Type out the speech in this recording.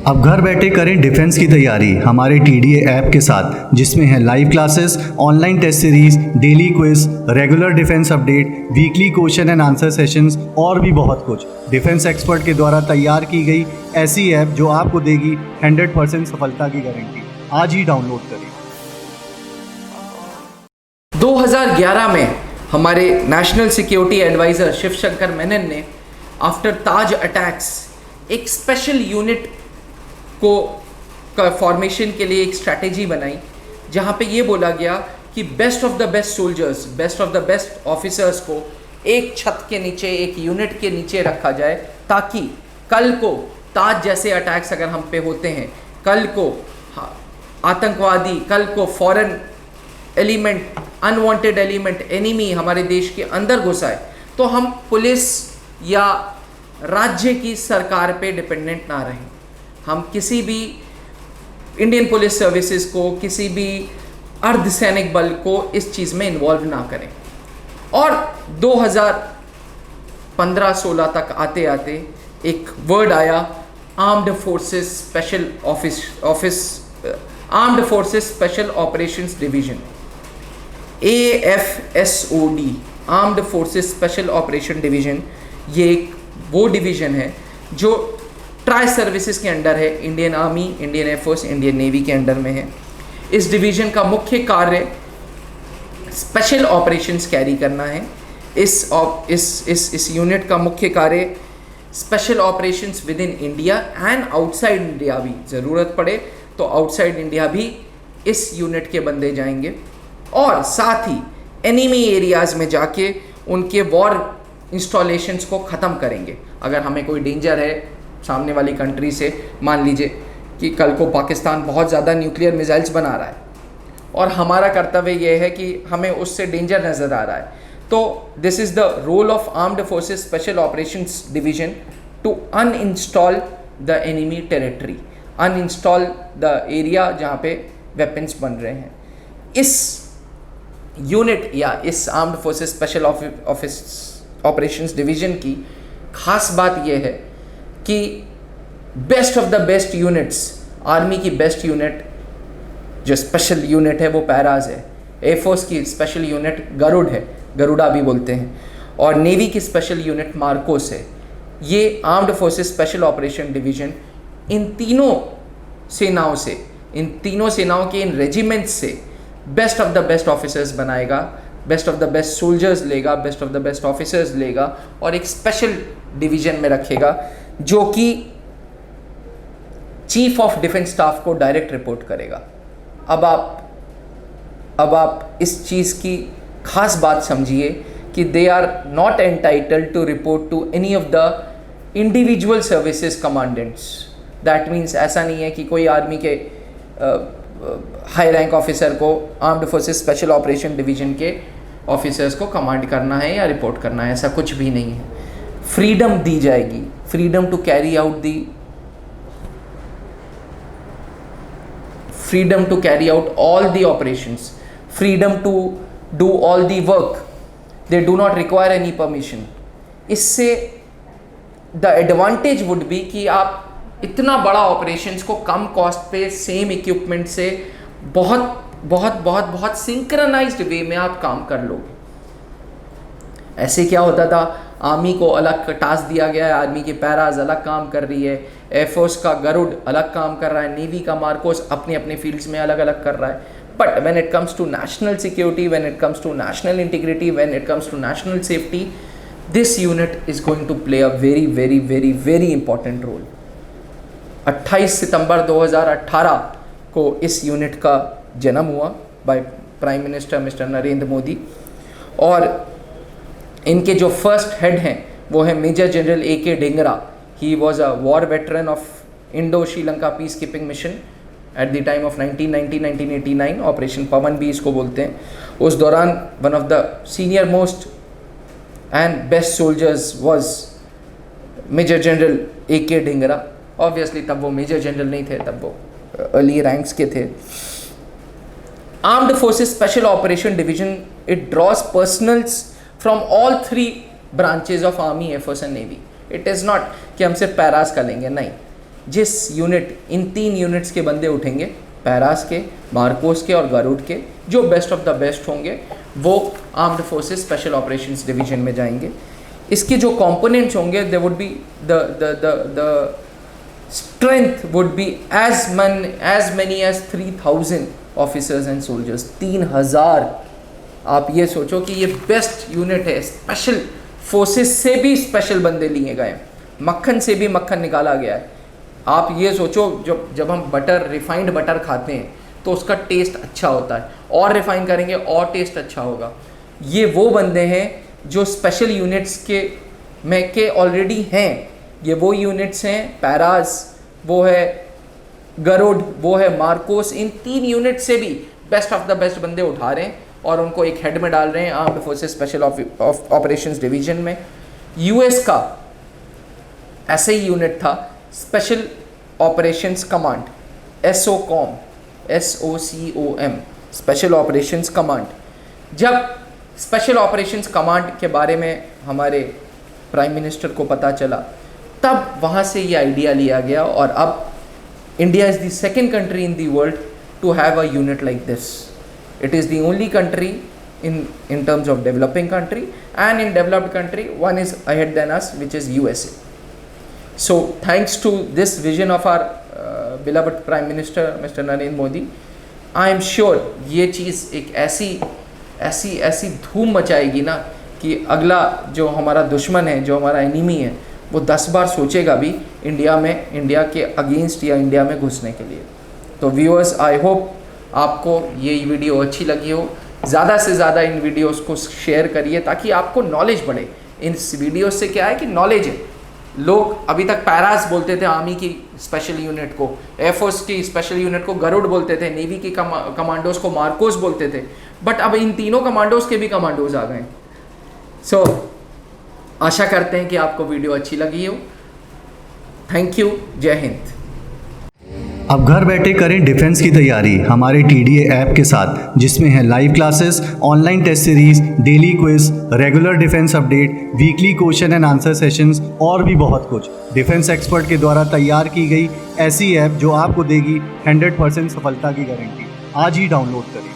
अब घर बैठे करें डिफेंस की तैयारी हमारे TDA ऐप के साथ, जिसमें है live classes, online test series, daily quiz, regular defence update, weekly question and answer sessions और भी बहुत कुछ। डिफेंस एक्सपर्ट के द्वारा तैयार की गई ऐसी ऐप जो आपको देगी 100% सफलता की गारंटी। आज ही डाउनलोड करें। 2011 में हमारे national security adviser Shiv Shankar Menon ने आफ्टर ताज अटैक्स एक स्पेशल यूनिट को फॉर्मेशन के लिए एक स्ट्रैटेजी बनाई, जहाँ पे ये बोला गया कि best of the best soldiers, best of the best officers को एक छत के नीचे, एक यूनिट के नीचे रखा जाए, ताकि कल को ताज जैसे अटैक्स अगर हम पे होते हैं, कल को आतंकवादी, कल को foreign element, unwanted element, enemy हमारे देश के अंदर घुसाए, तो हम पुलिस या राज्य की सरकार पे डिपेंडेंट ना रहें। हम किसी भी इंडियन पुलिस सर्विसेज को, किसी भी अर्धसैनिक बल को इस चीज़ में इन्वॉल्व ना करें। और 2015-16 तक आते आते एक वर्ड आया, armed forces special armed forces special operations division, AFSOD, armed forces special operation division. ये एक वो डिवीजन है जो ट्राई सर्विसेज के अंडर है, Indian army, Indian air force, Indian navy के अंडर में है। इस डिवीजन का मुख्य कार्य स्पेशल ऑपरेशंस कैरी करना है। इस यूनिट का मुख्य कार्य special operations with in India and outside India भी, ज़रूरत पड़े तो आउटसाइड इंडिया भी इस यूनिट के बंदे जाएंगे, और साथ ही एनिमी एरियाज़ में जाके उनके वॉर इंस्टॉलेशंस को ख़त्म करेंगे। अगर हमें कोई डेंजर है सामने वाली कंट्री से, मान लीजिए कि कल को पाकिस्तान बहुत ज़्यादा न्यूक्लियर मिसाइल्स बना रहा है और हमारा कर्तव्य ये है कि हमें उससे डेंजर नज़र आ रहा है, तो this is the role of armed forces special operations division to uninstall the enemy territory, uninstall the area जहाँ पे वेपन्स बन रहे हैं। इस यूनिट या इस armed forces special operations division की खास बात यह है कि best of the best units, army की बेस्ट यूनिट जो स्पेशल यूनिट है वो पैराज है, एयरफोर्स की स्पेशल यूनिट गरुड़ है, गरुड़ा भी बोलते हैं, और नेवी की स्पेशल यूनिट मार्कोस है। ये armed forces special operation division इन तीनों सेनाओं के इन रेजिमेंट्स से best of the best officers बनाएगा, best of the best soldiers लेगा, best of the best officers लेगा और एक स्पेशल डिवीजन में रखेगा जो कि चीफ ऑफ डिफेंस स्टाफ को डायरेक्ट रिपोर्ट करेगा। अब आप इस चीज़ की खास बात समझिए कि they are not entitled to report to any of the individual services commandants. That means ऐसा नहीं है कि कोई आर्मी के हाई रैंक ऑफिसर को armed forces special operation division के ऑफिसर्स को कमांड करना है या रिपोर्ट करना है, ऐसा कुछ भी नहीं है। फ्रीडम दी जाएगी, freedom to carry out all the operations, freedom to do all the work, they do not require any permission. इससे द एडवांटेज वुड बी कि आप इतना बड़ा ऑपरेशंस को कम कॉस्ट पे सेम इक्विपमेंट से बहुत सिंक्रोनाइज्ड वे में आप काम कर लोगे। ऐसे क्या होता था, आर्मी को अलग टास्क दिया गया है, आर्मी के पैराज अलग काम कर रही है, एयरफोर्स का गरुड़ अलग काम कर रहा है, नेवी का मार्कोस अपने अपने फील्ड्स में अलग अलग कर रहा है। But when it comes to national security, when it comes to national integrity, when it comes to national safety, this unit is going to play a very very very very important role. 28 सितंबर 2018 को इस unit का जन्म हुआ by prime minister mister Narendra Modi, और इनके जो first head हैं वो है major general AK Dhingra. He was a war veteran of Indo Sri Lanka peace keeping mission at the time of 1989 operation Pawan भी इसको बोलते हैं। उस दौरान one of the senior most and best soldiers was major general AK Dhingra. Obviously तब वो major general नहीं थे, तब वो अर्ली रैंक्स के थे। Armed forces special operation division, it draws personnels from all 3 branches of army, air force and navy. It is not कि हम सिर्फ पैरास का लेंगे, नहीं, जिस यूनिट, इन 3 यूनिट्स के बंदे उठेंगे, पैरास के, मार्कोस के और गरुड़ के, जो बेस्ट ऑफ द बेस्ट होंगे वो armed forces special operations division में जाएंगे। इसके जो कंपोनेंट्स होंगे, they would be the strength would be as many as 3000 officers and soldiers. 3000। आप ये सोचो कि ये बेस्ट यूनिट है, स्पेशल फोर्सेस से भी स्पेशल बंदे लिए गए, मक्खन से भी मक्खन निकाला गया है। आप ये सोचो, जब हम बटर, रिफाइंड बटर खाते हैं तो उसका टेस्ट अच्छा होता है, और रिफाइन करेंगे और टेस्ट अच्छा होगा। ये वो बंदे हैं जो स्पेशल यूनिट्स के ऑलरेडी हैं। ये वो यूनिट्स हैं, पैरास, वो है गरुड़, वो है मार्कोस। इन 3 यूनिट से भी बेस्ट ऑफ द बेस्ट बंदे उठा रहे हैं और उनको एक हेड में डाल रहे हैं armed forces special operations division में। यूएस का ऐसे ही यूनिट था, special operations command, SOCOM, special operations command. जब स्पेशल ऑपरेशंस कमांड के बारे में हमारे प्राइम मिनिस्टर को पता चला, तब वहाँ से ये आइडिया लिया गया और अब India is the second country in the world to have a unit like this. It is the only country in terms of developing country, and in developed country one is ahead than us, which is USA. So thanks to this vision of our beloved Prime Minister Mr. Narendra Modi, I am sure ये चीज़ एक ऐसी धूम मचाएगी ना कि अगला जो हमारा दुश्मन है, जो हमारा एनिमी है, वो 10 बार सोचेगा भी इंडिया के अगेंस्ट या इंडिया में घुसने के लिए। तो व्यूअर्स, आई होप आपको ये वीडियो अच्छी लगी हो। ज़्यादा से ज़्यादा इन वीडियोस को शेयर करिए ताकि आपको नॉलेज बढ़े। इस वीडियो से क्या है कि नॉलेज है। लोग अभी तक पैरास बोलते थे आर्मी की स्पेशल यूनिट को, एयरफोर्स की स्पेशल यूनिट को गरुड़ बोलते थे, नेवी की कमांडोज को मार्कोस बोलते थे, बट अब इन तीनों कमांडोज के भी कमांडोज आ गए। सो आशा करते हैं कि आपको वीडियो अच्छी लगी हो। थैंक यू, जय हिंद। अब घर बैठे करें डिफेंस की तैयारी हमारे TDA ऐप के साथ, जिसमें है live classes, online test series, daily quiz, regular defence update, weekly question and answer sessions और भी बहुत कुछ। डिफेंस एक्सपर्ट के द्वारा तैयार की गई ऐसी ऐप जो आपको देगी 100% सफलता की गारंटी। आज ही डाउनलोड करें।